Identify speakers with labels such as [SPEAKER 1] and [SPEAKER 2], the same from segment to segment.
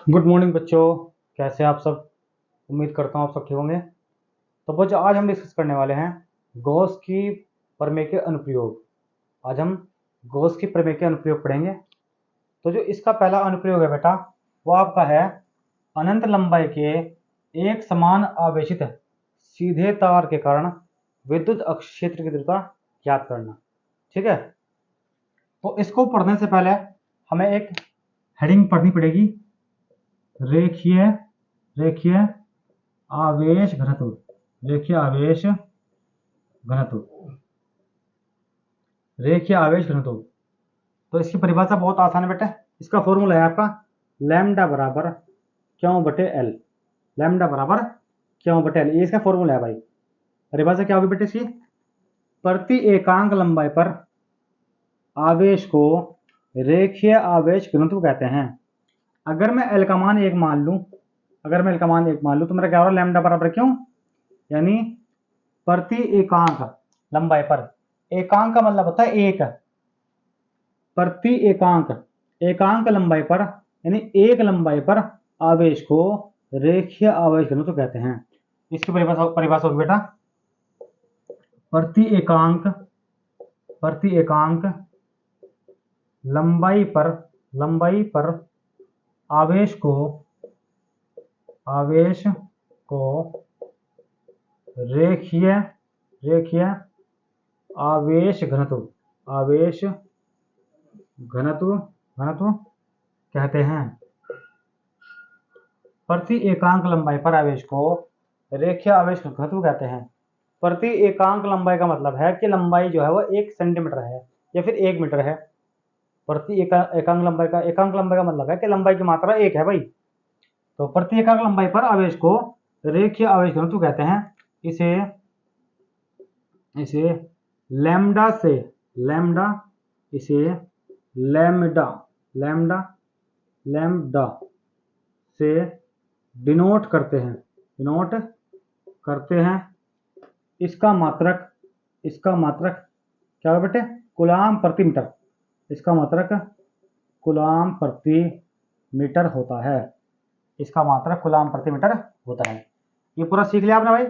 [SPEAKER 1] Good morning बच्चों। कैसे हैं आप सब? उम्मीद करता हूँ आप सब ठीक होंगे। तो बच्चों आज हम डिस्कस करने वाले हैं गॉस की प्रमेय के अनुप्रयोग। आज हम गॉस की प्रमेय के अनुप्रयोग पढ़ेंगे। तो जो इसका पहला अनुप्रयोग है बेटा वो आपका है अनंत लंबाई के एक समान आवेशित सीधे तार के कारण विद्युत अक्ष क्षेत्र की तीव्रता ज्ञात करना। ठीक है, तो इसको पढ़ने से पहले हमें एक हेडिंग पढ़नी पड़ेगी। रेखीय रेखीय आवेश घनत्व। रेखीय आवेश घनत्व। रेखीय आवेश घनत्व। तो इसकी परिभाषा बहुत आसान है बेटा। इसका फॉर्मूला है आपका लैम्डा बराबर क्यों बटे एल। लैम्डा बराबर क्यों बटे एल, ये इसका फॉर्मूला है भाई। परिभाषा क्या होगी बेटे इसकी? प्रति एकांक लंबाई पर आवेश को रेखीय आवेश घनत्व कहते हैं। अगर मैं एल का मान एक मान लूं, तो मेरा क्या हो रहा है? लैम्डा बराबर क्यों, यानी प्रति एकांक लंबाई पर। एकांक का मतलब होता है एक। प्रति एकांक लंबाई पर यानी एक लंबाई पर आवेश को रेखीय आवेश घनत्व तो कहते हैं। इसकी परिभाषा होगी बेटा प्रति एकांक लंबाई पर आवेश को रेखीय आवेश घनत्व कहते हैं। प्रति एकांक लंबाई पर आवेश को रेखीय आवेश घनत्व कहते हैं। प्रति एकांक लंबाई का मतलब है कि लंबाई जो है वो 1 सेंटीमीटर है या फिर 1 मीटर है। प्रति एकांक लंबाई का मतलब है कि लंबाई की मात्रा 1 है भाई। तो प्रति एकांक लंबाई पर आवेश को रेखीय आवेश घनत्व कहते हैं। इसे लैम्डा से डिनोट करते हैं। इसका मात्रक क्या है बेटे? कूलाम प्रति मीटर। इसका मात्रक कूलाम प्रति मीटर होता है। ये पूरा सीख लिया आपने भाई।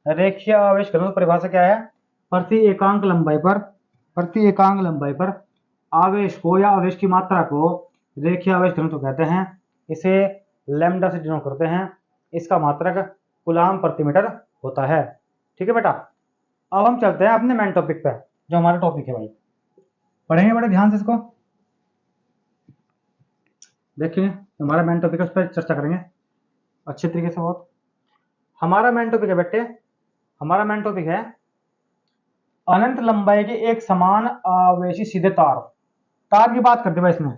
[SPEAKER 1] रेखीय आवेश घनत्व परिभाषा क्या है? प्रति एकांक लंबाई पर आवेश को या आवेश की मात्रा को रेखीय आवेश घनत्व कहते हैं। इसे लैम्डा से डिनोट करते हैं। इसका मात्रक कूलाम प्रति मीटर होता है। ठीक है बेटा, अब हम चलते हैं अपने मेन टॉपिक पे, जो हमारा टॉपिक है भाई। पढ़ेंगे बड़े ध्यान से इसको। देखिए हमारा मेन टॉपिक है, उस पर चर्चा करेंगे अच्छे तरीके से। बहुत हमारा मेन टॉपिक है बेटे, अनंत लंबाई के एक समान आवेशी सीधे तार की बात करते हैं इसमें।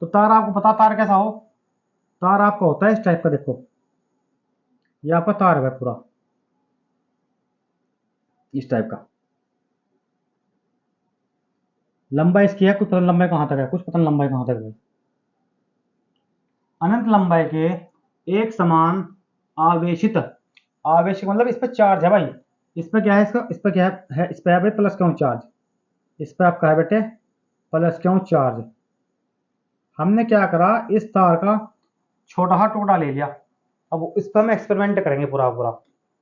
[SPEAKER 1] तो तार आपको पता तार कैसा हो? तार आपका होता है इस टाइप का। देखो ये आपका तार है पूरा इस टाइप का। लंबाई इसकी है, कुछ पता लंबाई कहां तक है, कुछ पता लंबाई कहां तक है। अनंत लंबाई के एक समान आवेशित मतलब इस पे चार्ज है भाई। इस पे क्या है? इस पे क्या है? इस पे है भाई प्लस क्यों चार्ज। इस पे आपका है बेटे प्लस क्यों चार्ज। हमने क्या करा, इस तार का छोटा सा टुकड़ा ले लिया। अब इस पर हम एक्सपेरिमेंट करेंगे पूरा।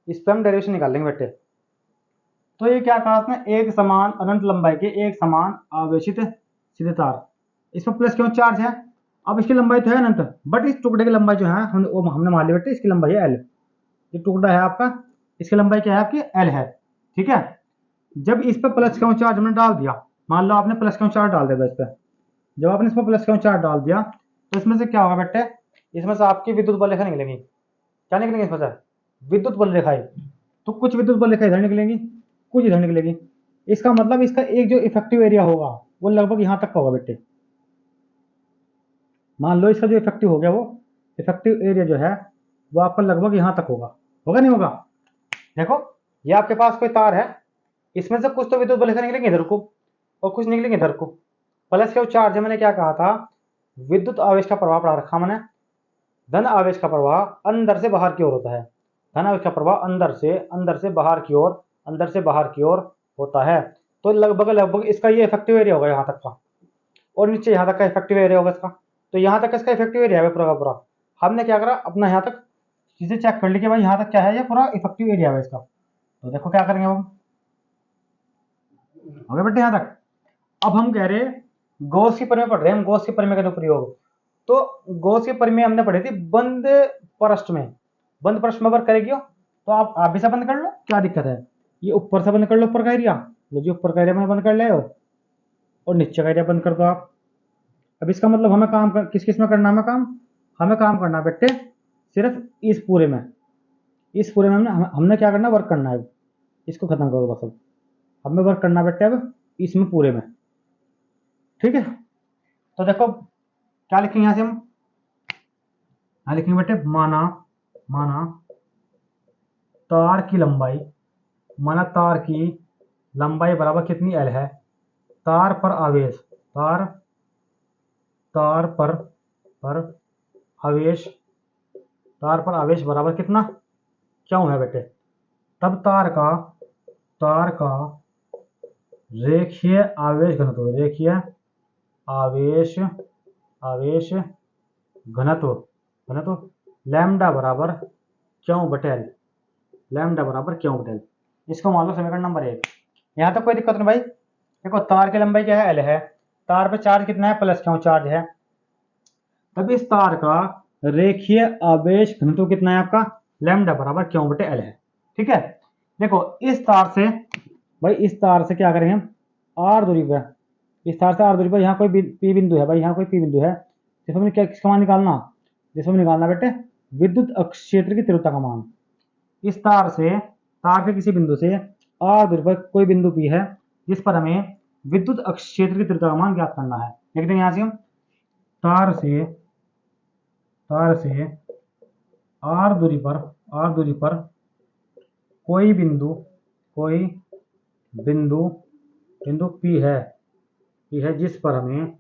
[SPEAKER 1] इस पर हम डेरिवेशन निकाल लेंगे बेटे। तो ये क्या कहा उसने? एक समान अनंत लंबाई के एक समान आवेशित सीधे तार। इस पर प्लस क्यों चार्ज है। अब इसकी लंबाई तो है अनंत, बट इस टुकड़े की लंबाई जो है हमने मान लिया बेटे इसकी लंबाई है एल। ये टुकड़ा है आपका, इसकी लंबाई क्या है आपकी? एल है। ठीक है, जब इस पर प्लस क्यों चार्ज हमने डाल दिया, मान लो आपने प्लस क्यों चार्ज डाल दिया इस पर। जब आपने इस पर प्लस क्यों चार्ज डाल दिया तो इसमें से क्या होगा बेटे? इसमें से आपकी विद्युत बल रेखा निकलेंगी। क्या निकलेंगे इसमें से? विद्युत बल रेखाएं। तो कुछ विद्युत बल रेखा इधर निकलेंगी, कुछ इधर निकलेगी। इसका मतलब इसका एक जो इफेक्टिव एरिया होगा वो लगभग यहां तक का होगा बेटे। मान लो इसका जो इफेक्टिव हो गया, वो इफेक्टिव एरिया जो है वो आपका लगभग यहां तक होगा नहीं होगा? देखो ये आपके पास कोई तार है, इसमें से कुछ तो विद्युत बल निकलेंगे इधर को और कुछ निकलेंगे इधर को। प्लस क्यों चार्ज है, मैंने क्या कहा था? विद्युत आवेश का प्रवाह पढ़ा रखा मैंने। धन आवेश का प्रवाह अंदर से बाहर की ओर होता है। धन आवेश का प्रवाह अंदर से बाहर की ओर होता है। तो लगभग इसका ये इफेक्टिव एरिया होगा यहाँ तक का, और नीचे यहाँ तक का इफेक्टिव एरिया होगा इसका। तो यहाँ तक इसका इफेक्टिव एरिया है पूरा का पूरा। हमने क्या करा, अपना यहाँ तक चीज़ें चेक कर ली कि भाई यहाँ तक क्या है, ये पूरा इफेक्टिव एरिया है इसका। तो देखो क्या करेंगे हम, हो गया बेटे यहाँ तक। अब हम कह रहे गॉस की प्रमेय पढ़ रहे हैं हम, गॉस की प्रमेय का प्रयोग। तो गॉस की प्रमेय हमने पढ़ी थी बंद पृष्ठ में, बंद पृष्ठ में वर्क करेगी हो, तो आप भी से बंद कर लो, क्या दिक्कत है। ये ऊपर से बंद कर लो, ऊपर का एरिया, लो जी ऊपर का एरिया मैंने बंद कर लिया हो, और नीचे का एरिया बंद कर दो आप। अब इसका मतलब हमें काम किस किस में करना है, काम हमें काम करना है बेटे सिर्फ इस पूरे में, इस पूरे में हमने क्या करना है, वर्क करना है। इसको खत्म करो बस, अब हमें वर्क करना है बेटे अब इसमें पूरे में, ठीक है। तो देखो क्या लिखेंगे यहाँ से हम, यहाँ लिखेंगे बेटे माना, माना तार की लंबाई, माना तार की लंबाई बराबर कितनी एल है, तार पर आवेश, तार तार पर आवेश, तार पर आवेश बराबर कितना, क्यों है बेटे, तब तार का रेखीय आवेश घनत्व, रेखीय आवेश आवेश घनत्व घनत्व लैम्डा बराबर क्यों बटे एल, लैम्डा बराबर क्यों बटे एल। इसको मान लो समीकरण नंबर 1। यहाँ तक कोई दिक्कत नहीं भाई। देखो तार की लंबाई क्या है, एल है, तार पे चार्ज कितना है, प्लस क्यों चार्ज है, तब इस तार का रेखीय आवेश घनत्व कितना है आपका, लैम्डा बराबर क्यों बटे एल है, ठीक है। देखो इस तार से भाई, इस तार से क्या करेंगे हम, आर दूरी पर, इस तार से आर दूरी पर यहाँ कोई पी बिंदु है भाई, यहाँ कोई पी बिंदु है, जिसमें हमने क्या किसका मान निकालना, जिसमें निकालना बेटे विद्युत क्षेत्र की तीव्रता का मान। इस तार से, तार के किसी बिंदु से आर दूरी पर कोई बिंदु पी है जिस पर हमें विद्युत क्षेत्र की तीव्रता का मान ज्ञात करना है। लिख देंगे यहाँ से हम, तार से आर दूरी पर कोई बिंदु बिंदु पी है जिस पर हमें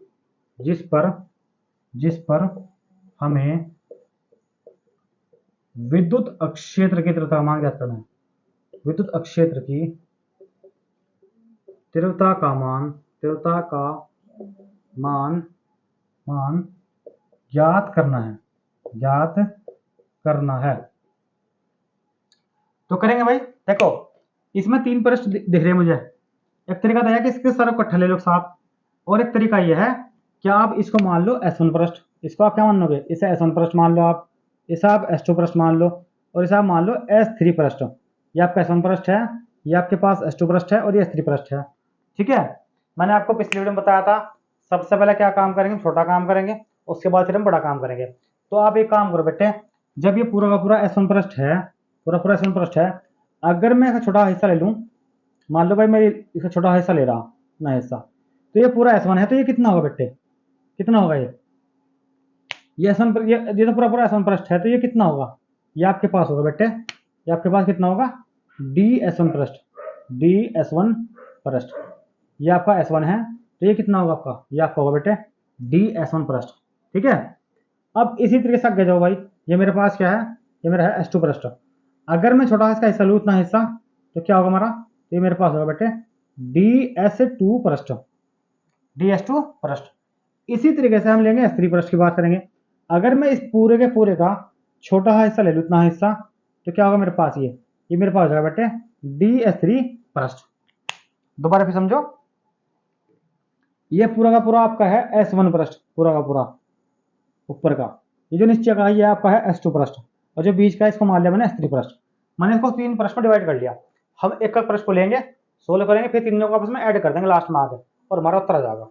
[SPEAKER 1] विद्युत क्षेत्र की तीव्रता का मान ज्ञात करना है, विद्युत क्षेत्र की तीव्रता का मान ज्ञात करना है। तो करेंगे भाई। देखो इसमें 3 पृष्ठ दिख रहे हैं मुझे। एक तरीका तो है कि इसके सारे इकट्ठा ले लो साथ, और एक तरीका यह है कि आप इसको मान लो S1 पृष्ठ, इसको आप क्या मान लोगे, इसे S1 पृष्ठ मान लो आप, इसे आप S2 पृष्ठ मान लो, और इसे आप मान लो S3 पृष्ठ। ये आपका S1 पृष्ठ है, ये आपके पास S2 पृष्ठ है, और ये S3 पृष्ठ है, ठीक है। मैंने आपको पिछले वीडियो में बताया था सबसे पहले क्या काम करेंगे, छोटा काम करेंगे, उसके बाद फिर हम बड़ा काम करेंगे। तो आप एक काम करो बेटे, जब ये पूरा का पूरा S1 पृष्ठ है, पूरा S1 पृष्ठ है, अगर मैं इसका छोटा हिस्सा ले लूँ, मान लो भाई मैं इसका छोटा हिस्सा ले रहा ना हिस्सा, तो ये पूरा S1 है, तो ये कितना होगा बेटे, कितना होगा ये S1 पर, ये तो पूरा S1 पृष्ठ है, तो ये कितना होगा, ये आपके पास होगा बेटे, ये आपके पास कितना होगा, DS1 पृष्ठ, DS1 पृष्ठ, ये आपका S1 है, तो ये कितना होगा आपका, ये आपका होगा बेटे DS1 पृष्ठ, ठीक है। अब इसी तरीके से आगे जाओ भाई, ये मेरे पास क्या है, ये मेरा है S2 पृष्ठ। अगर मैं छोटा इसका हिस्सा लूँ, उतना हिस्सा, तो क्या होगा हमारा, तो ये मेरे पास होगा बेटे DS2 पृष्ठ, DS2 पृष्ठ। इसी तरीके से हम लेंगे S3 पृष्ठ की बात करेंगे। अगर मैं इस पूरे के पूरे का छोटा हिस्सा ले लूँ, इतना हिस्सा, तो क्या होगा मेरे पास, ये मेरे पास होगा बेटे DS3 पृष्ठ। दोबारा फिर समझो, ये पूरा का पूरा आपका है S1 पृष्ठ, पूरा का पूरा ऊपर का, ये जो नीचे का है ये आपका है S2 पृष्ठ, और जो बीच का इसको मान लिया मैंने S3 पृष्ठ। मैंने इसको 3 पृष्ठ में डिवाइड कर लिया। हम एक पृष्ठ को लेंगे, सोल्व करेंगे, फिर तीनों को आपस में ऐड कर देंगे लास्ट में आगे, और हमारा उत्तर आ जाएगा।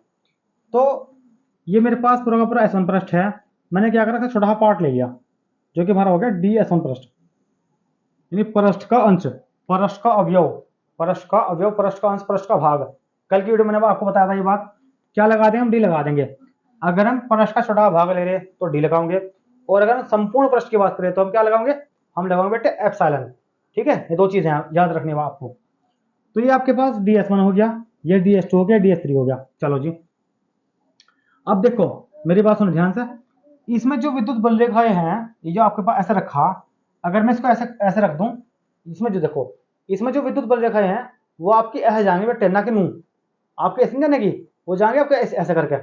[SPEAKER 1] तो ये मेरे पास पूरा का पूरा S1 पृष्ठ है, मैंने क्या करा, छोटा पार्ट ले लिया, जो कि हमारा हो गया DS1 पृष्ठ, यानी पृष्ठ का अंश, पृष्ठ का अवयव, पृष्ठ का अवयव, पृष्ठ का अंश, पृष्ठ का भाग। कल की वीडियो मैंने आपको बताया था ये बात, क्या लगा देंगे हम, डी लगा देंगे। अगर हम पृष्ठ का छोटा भाग ले रहे तो डी लगाओगे, और अगर हम संपूर्ण पृष्ठ की बात करें तो हम क्या लगाओगे, हम लगाओगे बेटे एप्सिलॉन, ठीक है। ये 2 चीजें याद रखनी है आपको। तो ये आपके पास DS1 हो गया, ये DS2 हो गया, DS3 हो गया। चलो जी, अब देखो मेरी बात सुनो ध्यान से, इसमें जो विद्युत बल रेखाएं हैं, ये जो आपके पास ऐसे रखा, अगर मैं इसको ऐसे रख दूं, इसमें जो देखो, इसमें जो विद्युत बल रेखाएं हैं वो आपकी ऐसे जाएंगे बेटे, ना कि मुंह आपके ऐसे नहीं जाने की, वो जाएंगे आपके ऐसे करके,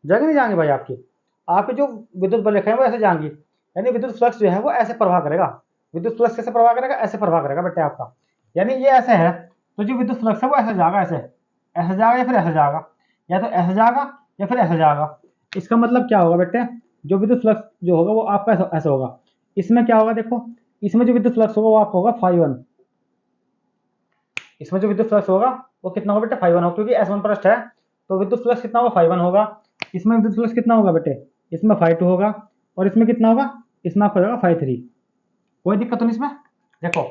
[SPEAKER 1] जाएंगे नहीं जाएंगे भाई, आपकी जो विद्युत बल रेखाएं वो ऐसे जाएंगी। यानी विद्युत फ्लक्स जो है वो ऐसे प्रवाह करेगा। विद्युत फ्लक्स कैसे प्रवाह करेगा? ऐसे प्रवाह करेगा बेटे आपका। यानी ये ऐसे है तो जो विद्युत फ्लक्स है वो ऐसे जाएगा, ऐसे जाएगा या फिर ऐसे जाएगा, या तो ऐसे जाएगा या फिर ऐसे जाएगा। इसका मतलब क्या होगा बेटे? जो विद्युत फ्लक्स जो होगा वो आपका ऐसा होगा। इसमें क्या होगा देखो, इसमें जो विद्युत फ्लक्स होगा वो आपका होगा φ1। इसमें जो विद्युत फ्लक्स होगा वो कितना होगा बेटे? φ1 होगा, क्योंकि S1 पृष्ठ है तो विद्युत फ्लक्स कितना होगा? φ1 होगा। इसमें विद्युत फ्लक्स कितना होगा बेटे? इसमें φ2 होगा। और इसमें कितना होगा? इसमें आपका हो जाएगा φ3। कोई दिक्कत तो नहीं इसमें? देखो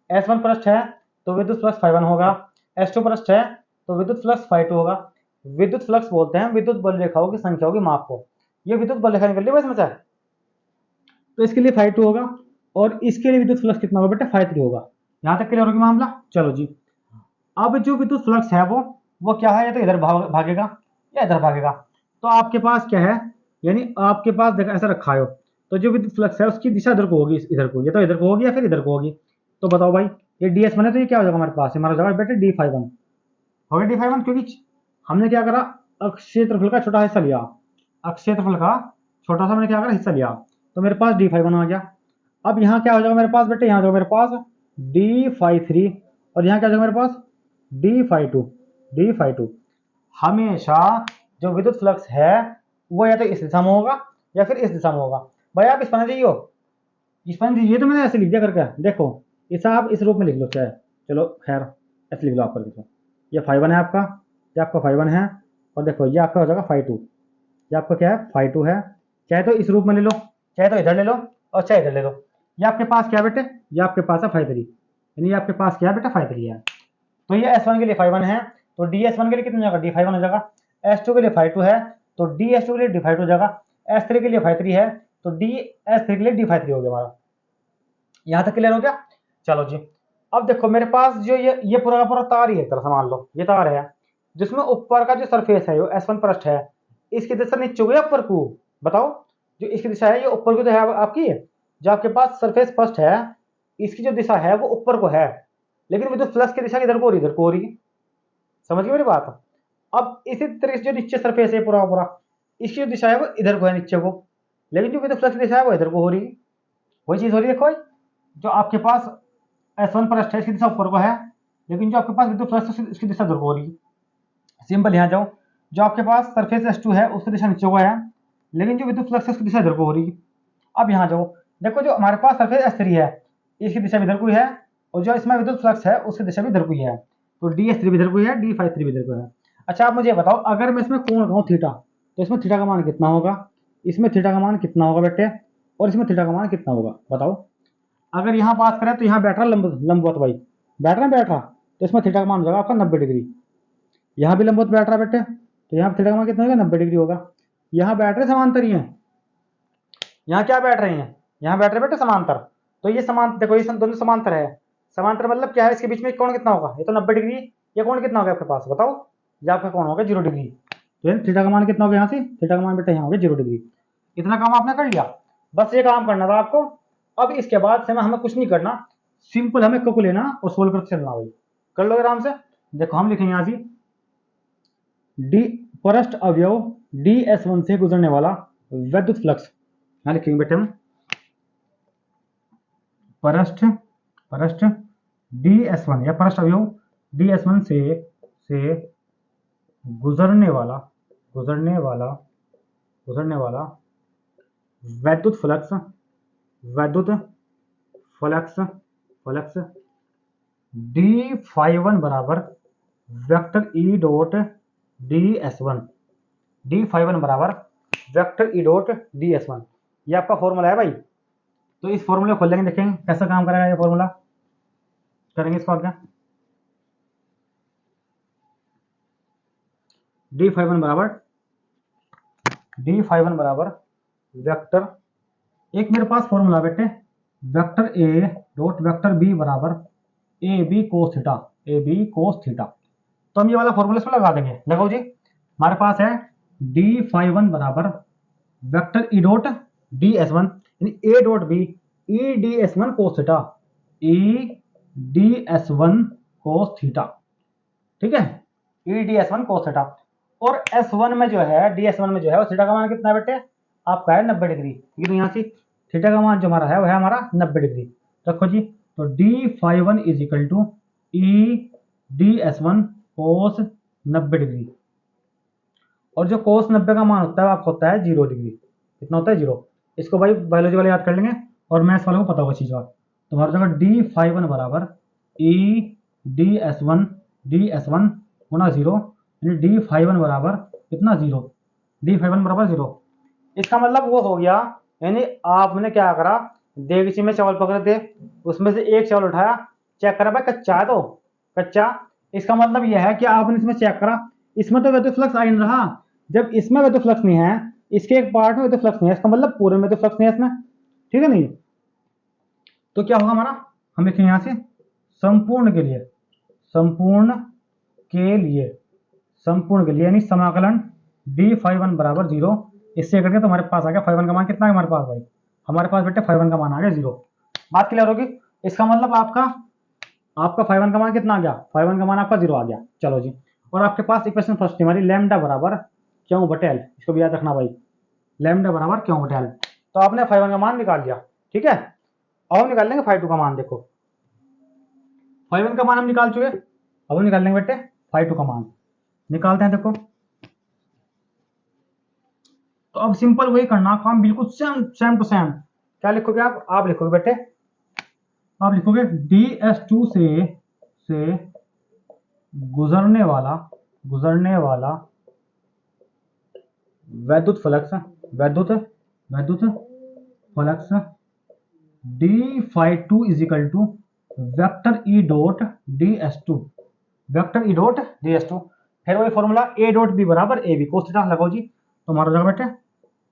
[SPEAKER 1] S1 पृष्ठ है तो विद्युत फ्लक्स φ1 होगा, S2 पृष्ठ है तो विद्युत फ्लक्स φ2 होगा। विद्युत फ्लक्स बोलते हैं विद्युत बल रेखाओं की संख्याओं की माप को। ये विद्युत बल रेखा निकल रही है इसमें से, तो इसके लिए φ2 होगा और इसके लिए विद्युत फ्लक्स कितना होगा बेटा? φ3 होगा। यहां तक क्लियर होगा मामला? चलो जी, अब जो विद्युत फ्लक्स है वो क्या है? या तो इधर भागेगा या इधर भागेगा। तो आपके पास क्या है? यानी आपके पास देखो ऐसा रखा है तो जो विद्युत फ्लक्स है उसकी दिशा इधर को होगी, इधर को, या तो इधर को होगी या फिर इधर को होगी। तो बताओ भाई, ये ds1 है तो ये क्या हो जाएगा हमारे पास? हमारा जाएगा बेटे d φ1 हो गया। d φ1 क्योंकि हमने क्या करा? अक्षेत्रफल का छोटा हिस्सा लिया, अक्षेत्रफल का छोटा सा मैंने क्या करा? हिस्सा लिया, तो मेरे पास d φ1 आ गया। अब यहाँ क्या हो जाएगा मेरे पास बेटे? यहाँ जाएगा मेरे पास d φ3 और यहाँ क्या जाएगा मेरे पास? d φ2। हमेशा जो विद्युत फ्लक्स है वो या तो इस दिशा में होगा या फिर इस दिशा में होगा। भाई आप इस पर जाइए, इस पर दीजिए, तो मैंने ऐसे लिख दिया करके, देखो इस आप इस रूप में लिख लो चाहे, चलो खैर ऐसे लिख लो आप करके। ये φ1 है आपका, ये आपका φ1 है, और देखो ये आपका हो जाएगा φ2। ये आपका क्या है? φ2 है। चाहे तो इस रूप में ले लो, चाहे तो इधर ले लो, और चाहे इधर ले लो। ये आपके पास क्या बेटे? ये आपके पास है φ3, यानी ये आपके पास क्या है बेटा? φ3 है। तो ये S1 के लिए φ1 है तो ds1 के लिए कितना जाएगा? d φ1 हो जाएगा। S2 के लिए φ2 है तो ds2 के लिए d φ2 हो जाएगा। S3 के लिए φ3 है तो ds3 के लिए d φ3 हो गया हमारा। यहां तक क्लियर हो गया? चलो जी, अब देखो मेरे पास जो ये पूरा का पूरा तार ही है, तरह मान लो ये तार है जिसमें ऊपर का जो सरफेस है वो S1 पृष्ठ है, इसकी दिशा नीचे को या ऊपर को? बताओ, जो इसकी दिशा है ये ऊपर को तो है आपकी, जो आपके पास सरफेस पृष्ठ है इसकी जो दिशा है वो ऊपर को है, लेकिन विद्युत फ्लक्स की दिशा इधर को हो रही, इधर को हो रही है। समझ गए मेरी बात? अब इसी तरह से जो नीचे सरफेस है पूरा पूरा, इसकी जो दिशा है वो इधर को है, नीचे को, लेकिन जो विद्युत फ्लक्स की दिशा है वो इधर को हो रही है। वही चीज हो रही है। देखो जो आपके पास S1 पृष्ठ है इसकी दिशा ऊपर को है, लेकिन जो आपके पास विद्युत फ्लक्स है इसकी दिशा इधर को हो रही है। सिंपल यहाँ जाओ, जो आपके पास सरफेस S2 है उसकी दिशा नीचे को है, लेकिन जो विद्युत फ्लक्स है उसकी दिशा इधर को हो रही है। अब यहाँ जाओ, देखो जो हमारे पास सरफेस S3 है इसकी दिशा भी इधर को है, और जो इसमें विद्युत फ्लक्स है उसकी दिशा भी इधर को है, तो ds3 भी इधर को है, d φ3 भी इधर को है। अच्छा आप मुझे बताओ, अगर मैं इसमें कोण लगाऊं थीटा, तो इसमें थीटा का मान कितना होगा? इसमें थीटा का मान कितना होगा बेटे? और इसमें थीटा का मान कितना होगा? बताओ। अगर यहाँ बात करें तो यहाँ बैठ रहा लंबवत भाई, बैठ रहा, तो इसमें थीटा का मान हो जाएगा आपका 90 डिग्री। यहाँ भी लंबवत बैठ रहा बेटे, तो यहाँ थीटा का मान कितना होगा? 90 डिग्री होगा। यहाँ बैठ रहे समांतर ही है, यहाँ क्या बैठ रहे हैं? यहाँ बैठ रहे बेटे समांतर। तो ये समांतर, देखो ये दोनों समांतर है। समांतर मतलब क्या है? इसके बीच में कोण कितना होगा? ये तो 90 डिग्री। ये कोण कितना होगा आपके पास? बताओ। ये आपका कोण होगा 0 डिग्री। तो थीटा का मान कितना होगा? यहाँ से थीटा का मान बेटा यहाँ होगा 0 डिग्री। इतना काम आपने कर लिया, बस ये काम करना था आपको। अब इसके बाद से हमें कुछ नहीं करना, सिंपल हमें को लेना और सोल्व करके चलना भाई। कर लो आराम से। देखो हम लिखेंगे यहाँ से डी पृष्ठ अवयव ds1 से गुजरने वाला विद्युत फ्लक्स, यहाँ लिखेंगे बेटे हम पृष्ठ ds1 या पृष्ठ अवयव ds1 से गुजरने वाला वैद्युत फ्लक्स d φ1 बराबर vector E dot ds1, d φ1 बराबर वेक्टर E डॉट ds1। ये आपका फॉर्मूला है भाई। तो इस फॉर्मूले को खोल लेंगे, देखेंगे कैसा काम करेगा ये फॉर्मूला। करेंगे इसको क्या? d φ1 बराबर वेक्टर, एक मेरे पास फॉर्मूला बेटे vector A dot vector B बराबर AB cos थीटा। तो हम ये वाला फॉर्मूला इसमें लगा देंगे। लगाओ जी। हमारे पास है d φ1 बराबर वेक्टर E डॉट ds1 यानी A dot B E ds1 cos theta, E ds1 cos theta. ठीक है, E ds1 cos थीटा। और S1 में जो है ds1 में जो है थीटा का मान कितना है बेटे? आपका है 90 डिग्री। ये तो यहाँ से थीटा का मान जो हमारा है वह है हमारा 90 डिग्री। रखो जी, तो d∅1 is equal to E ds1 cos 90 degree, और जो कोस 90 का मान होता है आपको होता है 0 डिग्री। कितना होता है 0। इसको भाई बायोलॉजी वाले याद कर लेंगे और मैथ्स वालों को पता होगा चीज़। तो हमारा जगह d∅1 बराबर ई ds1 गुना 0, यानी d∅1 बराबर कितना 0, d∅1 बराबर 0। इसका मतलब वो हो गया, यानी आपने क्या करा, देगची में चावल पकड़े थे, उसमें से एक चावल उठाया, चेक करा भाई कच्चा है, तो कच्चा। इसका मतलब यह है कि आपने इसमें चेक करा, इसमें तो वेक्टर फ्लक्स आ ही नहीं रहा। जब इसमें वेक्टर फ्लक्स नहीं है, इसके एक पार्ट में वेक्टर फ्लक्स नहीं है, इसका मतलब पूरे में वेक्टर फ्लक्स नहीं है इसमें, ठीक है नहीं। तो क्या होगा हमारा, हम लिखेंगे यहां से संपूर्ण के लिए, संपूर्ण के लिए, संपूर्ण के लिए, यानी समाकलन d∅1 बराबर 0। इससे करके तो हमारे पास आ गया ∅1 का मान कितना है हमारे पास भाई, हमारे पास बेटे ∅1 का मान आ गया 0। बात क्लियर होगी। इसका मतलब आपका ∅1 का मान कितना आ गया, ∅1 का मान आपका 0 आ गया। चलो जी, और आपके पास इक्वेशन फर्स्ट थी हमारी लैम्डा बराबर क्यों बटे एल, इसको भी याद रखना भाई, लैम्डा बराबर क्यों बटे एल। तो आपने ∅1 का मान निकाल दिया, ठीक है। अब हम निकाल लेंगे ∅2 का मान। देखो ∅1 का मान हम निकाल चुके, अब हम निकाल लेंगे बेटे ∅2 का मान। निकालते हैं, देखो तो अब सिंपल वही करना काम, बिल्कुल सेम टू सेम। क्या लिखोगे आप लिखोगे बेटे, आप लिखोगे ds2 से गुजरने वाला वैद्युत flux d∅2 is equal to vector E dot ds2, vector E dot ds2। फिर वही फॉर्मूला a डॉट b बराबर ab कोस थीटा लगाओ जी। तो हमारा जगह बेटे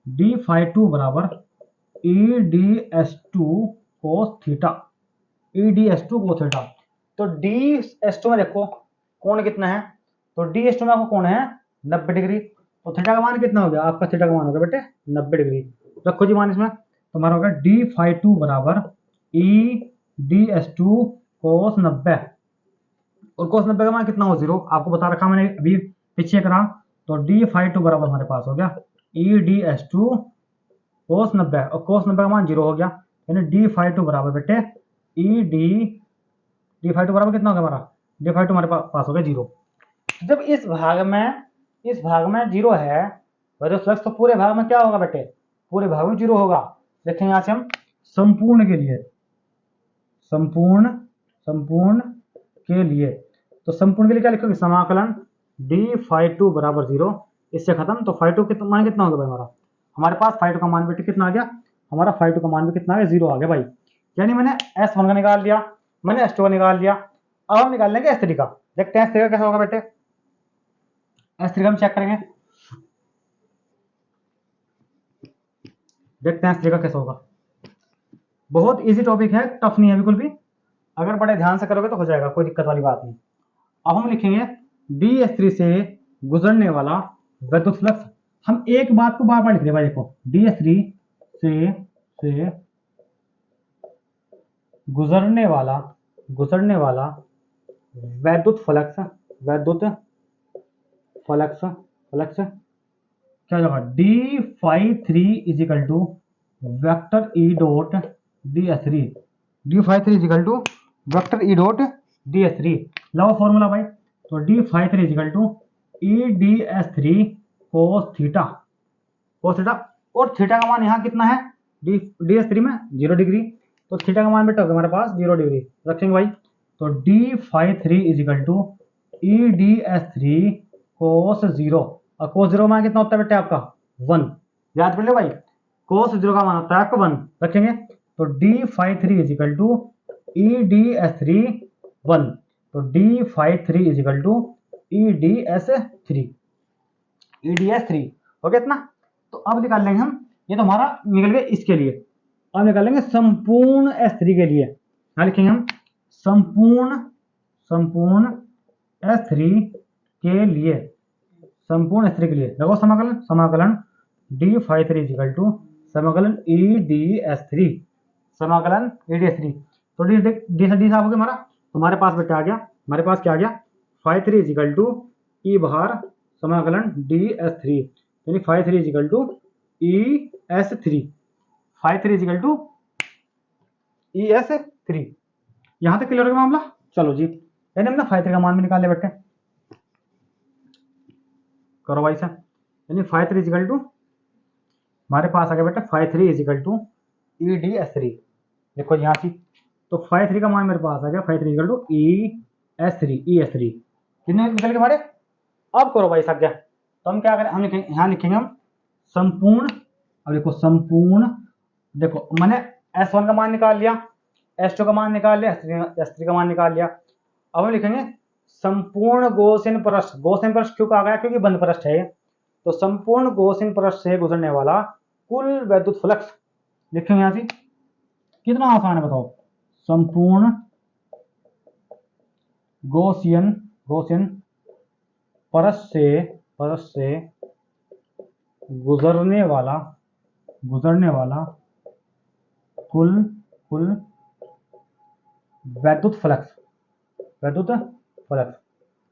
[SPEAKER 1] d∅2 बराबर ई ds2 कोस थीटा, ई ds2 कोस थीटा। तो ds2 में देखो कोण कितना है, तो ds2 में आपको कोण है 90 डिग्री। तो थीटा का मान कितना हो गया आपका, थीटा का मान हो गया बेटे 90 डिग्री। रखो जी मान इसमें, तो हमारा होगा d∅2 बराबर ई ds2 कोस 90, और कोस 90 का मान कितना हो 0, आपको बता रखा मैंने अभी पीछे करा। तो d∅2 बराबर हमारे पास हो गया ई ds2 कोस 90, और कोस 90 का मान 0 हो गया, यानी d∅2 बराबर बेटे ई d∅2 बराबर कितना हो गया हमारा, d∅2 हमारे पास हो गया 0। जब इस भाग में 0 है, वैद्युत फ्लक्स तो पूरे भाग में क्या होगा बेटे, पूरे भाग में 0 होगा। देखेंगे यहाँ से हम संपूर्ण के लिए, संपूर्ण के लिए, तो संपूर्ण के लिए क्या लिखोगे, समाकलन d∅2 बराबर 0, इससे खत्म। तो ∅2 के मान कितना होगा भाई हमारे पास ∅2 का मान बेटे कितना आ गया, हमारा ∅2 का मान भी कितना आ गया 0 आ गया भाई। यानी मैंने S1 का निकाल लिया, मैंने S2 का निकाल लिया। अब हम निकाल लेंगे S3 का। देखते हैं S3 का कैसा होगा बेटे, S3 का हम चेक करेंगे, देखते हैं S3 का कैसा होगा। बहुत इजी टॉपिक है, टफ नहीं है बिल्कुल भी, अगर बड़े ध्यान से करोगे तो हो जाएगा, कोई दिक्कत वाली बात नहीं। अब हम लिखेंगे ds3 से गुजरने वाला विद्युत फ्लक्स। हम एक बात को बार बार लिख रहे हैं भाई, देखो ds3 से गुजरने वाला वैद्युत फ्लक्स क्या होगा, d∅3 is equal to vector E dot ds3, d∅3 is equal to vector E dot ds3। लो फॉर्मूला भाई, तो d∅3 is equal to E ds3 cos theta, और थीटा का मान यहाँ कितना है, ds3 में 0 डिग्री, तो थीटा का मान बेटा होगा हमारे पास 0 डिग्री रखेंगे भाई। तो d∅3 is equal to E ds3 cos 0, और कोस 0 मान कितना होता है बेटे आपका 1, याद कर लो भाई, कोस 0 का मान होता है आपका 1 रखेंगे। तो d∅3 is equal to E ds3 1, तो d∅3 is equal to E ds3 हो गया इतना। तो अब निकाल लेंगे हम, ये तो हमारा निकल गया इसके लिए। अब निकालेंगे संपूर्ण S3 के लिए, क्या लिखेंगे हम, संपूर्ण S3 के लिए, संपूर्ण S3 के लिए देखो समाकलन d∅3 इज इक्वल टू समाकलन ई ds3, समाकलन ई ds3। तो डी साहब हो गया हमारा, तुम्हारे पास बेटा आ गया, हमारे पास क्या आ गया, ∅3 इज इक्वल टू ई बाहर समाकलन ds3, यानी ∅3 is equal to ES3, five three is equal to E S three. यहां तक क्लियर हो गया मामला। चलो जी, यानी हमने फाइव थ्री का मान भी निकाल लिया बेटे, करो भाई साहब। यानी फाइव थ्री इजिकल टू हमारे पास आ गया बेटा five three is equal to E D S three. देखो यहाँ से तो फाइव थ्री का मान मेरे पास आ गया five three is equal to E S three कितने निकल के हमारे। अब करो भाई साहब क्या, तो हम क्या करें, हम लिखेंगे यहाँ लिखेंगे हम संपूर्ण। अब देखो संपूर्ण, देखो मैंने S1 का मान निकाल लिया, S2 का मान निकाल लिया, S3 का मान निकाल लिया। अब हम लिखेंगे संपूर्ण गॉसियन पृष्ठ। गॉसियन पृष्ठ क्यों कहा गया, क्योंकि बंद पृष्ठ है। तो संपूर्ण गॉसियन पृष्ठ से गुजरने वाला कुल वैद्युत फ्लक्स लिखेंगे यहाँ से। कितना आसान है बताओ, संपूर्ण गॉसियन पृष्ठ से गुजरने वाला कुल वैद्युत फ्लक्स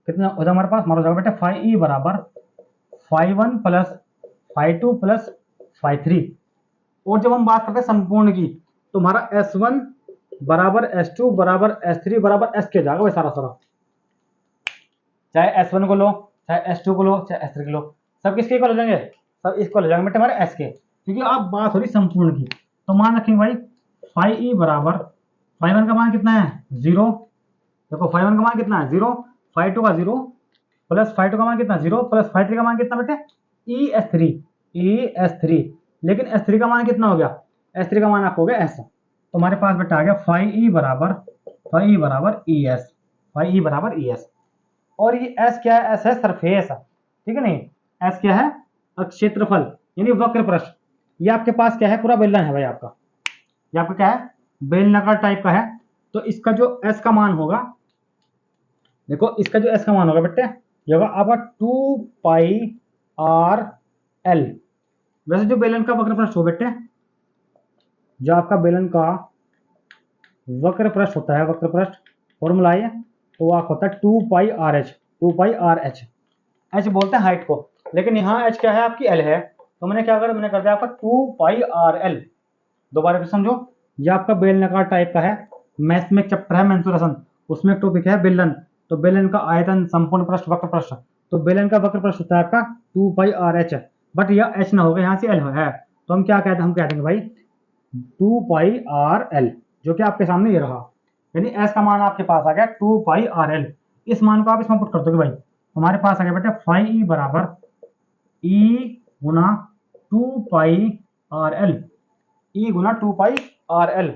[SPEAKER 1] कितना हो जाएगा हमारे पास, हमारा हो जाएगा बेटा फाइव ई बराबर five one plus five two plus five three. और जब हम बात करते हैं संपूर्ण की, तो हमारा S1 बराबर S2 बराबर S3 बराबर S के जाएगा भाई सारा, चाहे S1 को लो, चाहे S2 को लो, चाहे S3 को लो, सब किसके इक्वल हो जाएंगे, सब इक्वल हो जाएंगे बेटे हमारे S के। क्योंकि अब बात हो रही संपूर्ण की, तो मान रखेंगे भाई फाइव ई बराबर फाइव वन का मान कितना है 0। देखो फाइव वन का मान कितना है 0, फाइव टू का 0 प्लस फाइव टू का मान कितना 0 प्लस फाइव थ्री का मान कितना बेटे ई एस थ्री। लेकिन S3 का मान कितना हो गया, S3 का मान आपको हो गया S। तो हमारे पास बेटा आ गया फाइव ई बराबर ई एस। और ये S क्या है, S है सरफेस, ठीक है नहीं, S क्या है क्षेत्रफल यानी वक्र पृष्ठ। ये आपके पास क्या है पूरा बेलन है भाई आपका, ये आपका क्या है बेलनाकार टाइप का है। तो इसका जो S का मान होगा, देखो इसका जो S का मान होगा बेटे ये होगा आपका 2 पाई आर एल। वैसे जो बेलन का वक्र पृष्ठ हो बेटे, जो आपका बेलन का वक्र पृष्ठ होता है, वक्र पृष्ठ फॉर्मूला है तो वो आपका होता है 2 पाई आर एच। एच बोलते हैं हाइट को, लेकिन यहाँ एच क्या है आपकी एल है, तो मैंने क्या करा, मैंने कर दिया आपका 2 पाई आर एल। दोबारा फिर समझो, ये आपका बेलनाकार टाइप का है, मैथ में एक चैप्टर है मेंसुरेशन, उसमें एक टॉपिक है बेलन। तो बेलन का आयतन संपूर्ण पृष्ठ वक्र पृष्ठ, तो बेलन का वक्र पृष्ठ होता है आपका 2 पाई आर एच। बट यह एच ना होगा, यहाँ से एल है, तो हम क्या कहते हैं, हम कह देंगे भाई 2 पाई आर एल, जो कि आपके सामने ये रहा। यानी एस का मान आपके पास आ गया 2 पाई आर एल। इस मान को आप इसमें पुट कर दोगे भाई, हमारे पास आ गया बेटा फाइव ई बराबर ई गुना 2 पाई आर एल, ई गुना 2 पाई आर एल।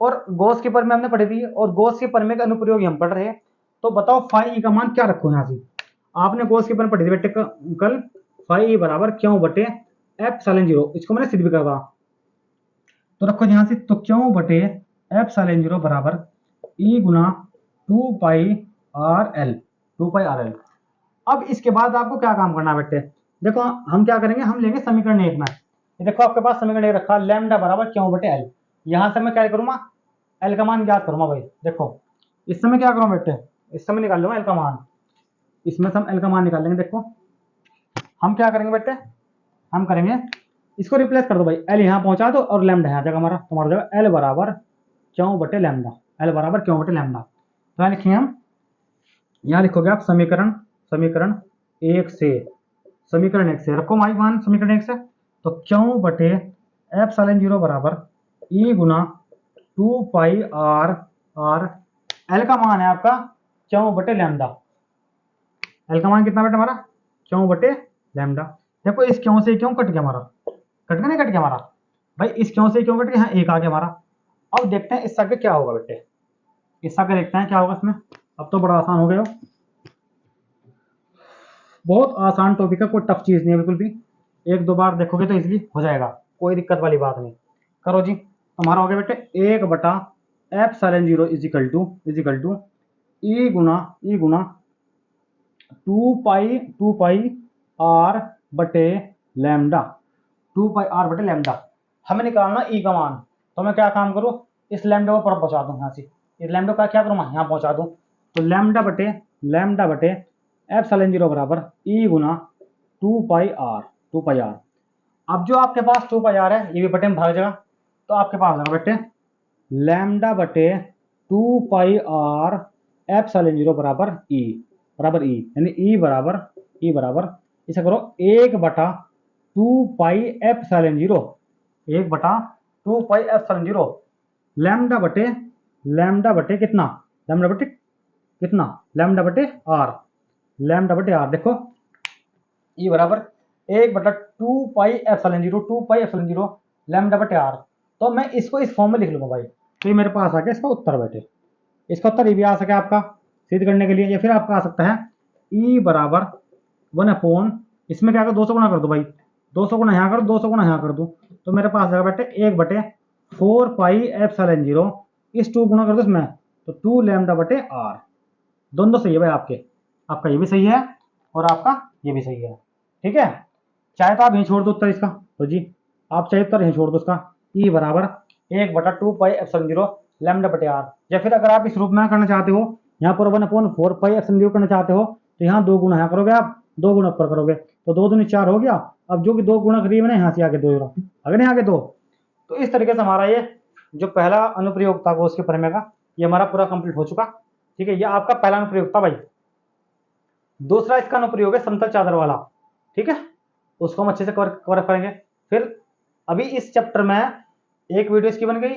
[SPEAKER 1] और गॉस के पर में हमने पढ़ी थी, और गॉस के पर में का अनुप्रयोग हम पढ़ रहे हैं। तो बताओ फाइव ई का मान क्या रखो यहाँ से, आपने गॉस के पर में पढ़ी थी बेटे कल, फाइव ई बराबर क्यों बटे एप्सिलॉन जीरो। इसको मैंने सिद्ध भी करवा, तो रखो यहाँ से, तो क्यों बटे एप्सिलॉन जीरो बराबर ई गुना 2 पाई आर एल। अब इसके बाद आपको क्या काम करना है बेटे, देखो हम क्या करेंगे, हम लेंगे समीकरण एक में। ये देखो आपके पास समीकरण एक रखा, लैम्डा बराबर क्यों बटे एल। यहाँ से मैं क्या करूँगा, एल का मान ज्ञात करूँगा भाई। देखो इस समय क्या करूँ बेटे, इस समय निकाल लूँगा एल का मान, इसमें से हम एल का मान निकाल लेंगे। देखो हम क्या करेंगे बेटे, हम करेंगे इसको रिप्लेस कर दो भाई, एल यहाँ पहुँचा दो और लैम्डा यहाँ जगह हमारा, तुम्हारा जगह एल बराबर क्यों बटे लैम्डा, तो यहाँ लिखेंगे हम, यहाँ लिखोगे आप समीकरण एक से रखो माई मान समीकरण एक से, तो क्यों बटे एप्सिलॉन जीरो बराबर ई गुना 2 पाई आर एल का मान है आपका क्यों बटे लैम्डा। एल का मान कितना बेटा हमारा क्यों बटे लैम्डा। देखो इस क्यों से क्यों कट गया हमारा, कट गया नहीं कट गया हमारा भाई, इस क्यों से क्यों कट गया, यहाँ एक आ गया हमारा। अब देखते हैं इस आगे क्या होगा बेटे, इस आगे देखते हैं क्या होगा इसमें। अब तो बड़ा आसान हो गया, बहुत आसान टॉपिक है, कोई टफ चीज नहीं है बिल्कुल भी, एक दो बार देखोगे तो इजीली हो जाएगा, कोई दिक्कत वाली बात नहीं। करो जी, हमारा हो गया बेटे एक बटा epsilon zero is equal to E गुना 2 पाई आर बटे लैम्डा, 2 पाई आर बटे लैम्डा। हमें निकालना ई का मान, तो मैं क्या काम करूँ, इस लैम्डा को पर पहुंचा दूं यहाँ से, इस लैम्डा का क्या करूँ मैं यहाँ पहुंचा दूं, तो लैम्डा बटे एप्सिलॉन जीरो बराबर ई गुना 2 पाई आर। अब जो आपके पास 2 पाई आर है ये भी बटे में भाग जाएगा, तो आपके पास होगा बेटे लैम्डा बटे 2 पाई r एप्सिलॉन 0 बराबर ई यानी ई बराबर इसे करो 1/2 pi epsilon 0 1/2 pi epsilon 0 lambda बटे कितना लैम्डा बटे आर देखो ई बराबर 1/2 पाई एप्सिलॉन 0 लैम्डा बटे आर। तो मैं इसको इस फॉर्म में लिख लूंगा भाई, तो ये मेरे पास आ गया इसका उत्तर बेटे। इसका उत्तर ये भी आ सके आपका सिद्ध करने के लिए, या फिर आपका आ सकता है ई बराबर 1/, इसमें क्या कर 200 गुना कर दो भाई, 200 गुना यहाँ कर दो, 200 गुना यहाँ कर दो, तो मेरे पास आएगा बेटे 1/4 पाई एप्सिलॉन 0 इस 2 गुना कर दो इसमें, तो 2 लैम्डा बटे आर। दोनों सही है भाई आपका ये भी सही है और आपका ये भी सही है, ठीक है। चाहे तो आप यहीं छोड़ दो उत्तर इसका, तो जी आप चाहे उत्तर यहीं छोड़ दो इसका, ई बराबर 1/2 पाई एप्सिलॉन 0 लैम्डा बटे आर। या फिर अगर आप इस रूप में करना चाहते हो, यहाँ पर 1/4 पाई एप्सिलॉन 0 करना चाहते हो, तो यहाँ 2 गुना यहाँ करोगे, आप 2 गुना ऊपर करोगे, तो 2 दूनी 4 हो गया। अब जो कि 2 गुना करीब है यहाँ से आगे 2, अगर यहाँ आगे 2, तो इस तरीके से हमारा ये जो पहला अनुप्रयोग था वो उसके परिमेय का, ये हमारा पूरा कंप्लीट हो चुका, ठीक है। ये आपका पहला अनुप्रयोग था भाई। दूसरा इसका अनुप्रयोग है समतल चादर वाला, ठीक है, उसको हम अच्छे से कवर करेंगे। फिर अभी इस चैप्टर में एक वीडियो इसकी बन गई,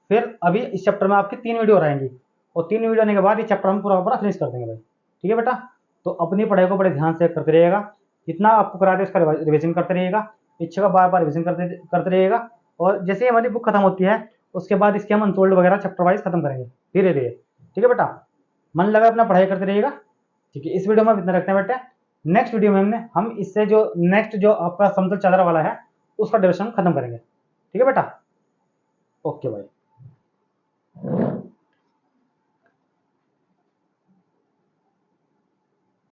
[SPEAKER 1] फिर अभी इस चैप्टर में आपकी 3 वीडियो रहेंगी, और 3 वीडियो आने के बाद ये चैप्टर हम पूरा फिनिश कर देंगे भाई, ठीक है बेटा। तो अपनी पढ़ाई को बड़े ध्यान से करते रहिएगा, जितना आपको कराते उसका रिविजन करते रहिएगा, इच्छा का बार रिविजन करते रहिएगा, और जैसे हमारी बुक खत्म होती है उसके बाद इसके हम अनसोल्ड वगैरह चैप्टर वाइज खत्म करेंगे धीरे धीरे, ठीक है बेटा। मन लगा अपना पढ़ाई करते रहिएगा, ठीक है। इस वीडियो में इतना रखते हैं बेटा, नेक्स्ट वीडियो में हम इससे जो नेक्स्ट जो आपका समतल चादर वाला है उसका डिस्कशन खत्म करेंगे, ठीक है बेटा। ओके भाई।